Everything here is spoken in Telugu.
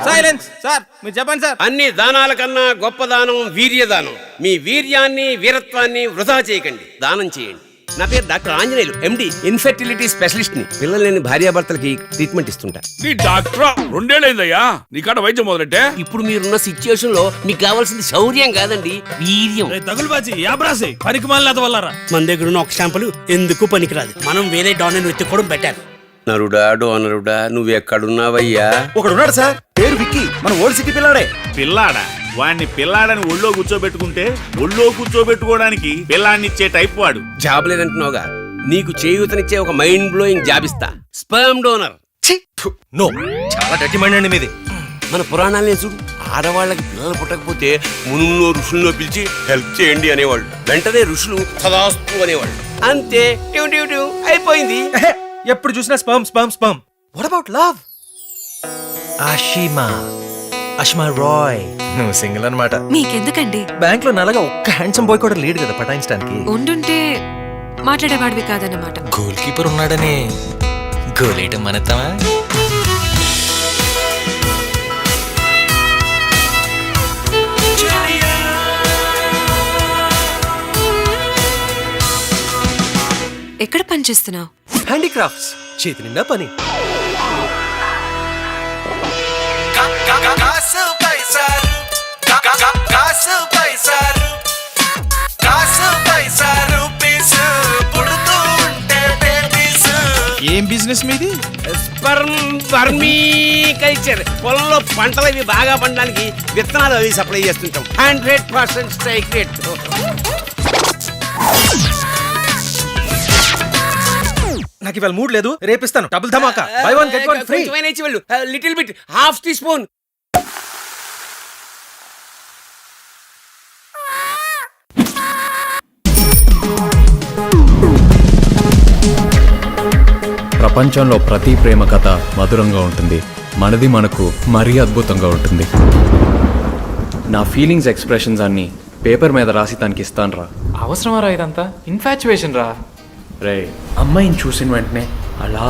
సైలెన్స్ సార్, మీరు చెప్పండి సార్. అన్ని దానాల కన్నా గొప్ప దానం వీర్యదానం. మీ వీర్యాన్ని వీరత్వాన్ని వృధా చేయకండి, దానం చేయండి. నా పేరు డాక్టర్ ఆంజనేయులు, ఎండి, ఇన్ఫెర్టిలిటీ స్పెషలిస్ట్ ని. పిల్లలు లేని భార్యాభర్తలకి ట్రీట్మెంట్ ఇస్తుంటా. నీ డాక్టరా? 2 ఏళ్ళైందయ్యా నీకాడ వైద్యం మొదలెట్టే. ఇప్పుడు మీరున్న సిచ్యుయేషన్ లో మీకు కావాల్సింది శౌర్యం కాదండి, వీర్యం. తగులుబాజీ యాబ్రాసి పనికి మాలినంత వల్లరా. మన దగ్గర ఉన్న ఒక శాంపుల్ ఎందుకు పనికిరాదు. మనం వేరే డాక్టర్ వెతుక్కోవడం బెటర్. నరుడా డోనరుడా, నువ్వెక్కడున్నావయ్యా? ఒకడున్నాడు సార్, పేరు విక్కీ, మన ఓల్డ్ సిటీ పిల్లాడే. పిల్లాడా? వాడిని పిల్లాడని ఒళ్ళో కూర్చోబెట్టుకుంటే ఒళ్ళో కూర్చోబెట్టుకోవడానికి పిల్లాడినిచ్చే టైప్ వాడు. జాబ్ లేదంటున్నావుగా, నీకు చేయూతనిచ్చే ఒక మైండ్ బ్లోయింగ్ జాబ్ ఇస్తా. Sperm donor. నో, చాలా గట్టి మైండ్ అండి మీది. మన పురాణాలనే చూడు, ఆడవాళ్ళకి పిల్లలు పుట్టకపోతే మునుల్లో ఋషుల్లో పిలిచి హెల్ప్ చేయండి అనేవాళ్ళు. వెంటనే ఋషులు సదాస్తు అనేవాళ్ళు. అంతే, ట్యూ ట్యూ ట్యూ అయిపోయింది. ఎప్పుడు చూసినా sperm sperm sperm. What about love? Ashma Rai, నువ్వు సింగిల్ అన్నమాట. మీకెందుకండి? బ్యాంక్ లో నల్లగా ఒక్క హ్యాండ్సమ్ బాయ్ కూడా లేడు కదా పటాయించడానికి. ఉండుంటే మాట్లాడేవాడివి కాదన్నమాట. గోల్ కీపర్ ఉన్నాడని గోలేయటం మనతావా? ఎక్కడ పని చేస్తున్నావు? హ్యాండీక్రాఫ్ట్స్, చేతి నిండా పని. ఏం బిజినెస్ మీది? Sperm vermi culture. పొలంలో పంటలు అవి బాగా పండడానికి విత్తనాలు అవి సప్లై చేస్తుంటాం. 100% స్ట్రైక్ రేట్. నాకు ఇవాళ మూడ్ లేదు, రేపిస్తాను. Double dhamaka, buy one get one free. Little bit, half teaspoon. ప్రపంచంలో ప్రతి ప్రేమ కథ మధురంగా ఉంటుంది. మనది మనకు మరీ అద్భుతంగా ఉంటుంది. నా ఫీలింగ్స్ ఎక్స్ప్రెషన్స్ అన్ని పేపర్ మీద రాసి తనకి ఇస్తాను రా. అవసరమా రా ఇదంతా? ఇన్ఫాచ్యుయేషన్ రా. రే, అమ్మాయిని చూసిన వెంటనే అలా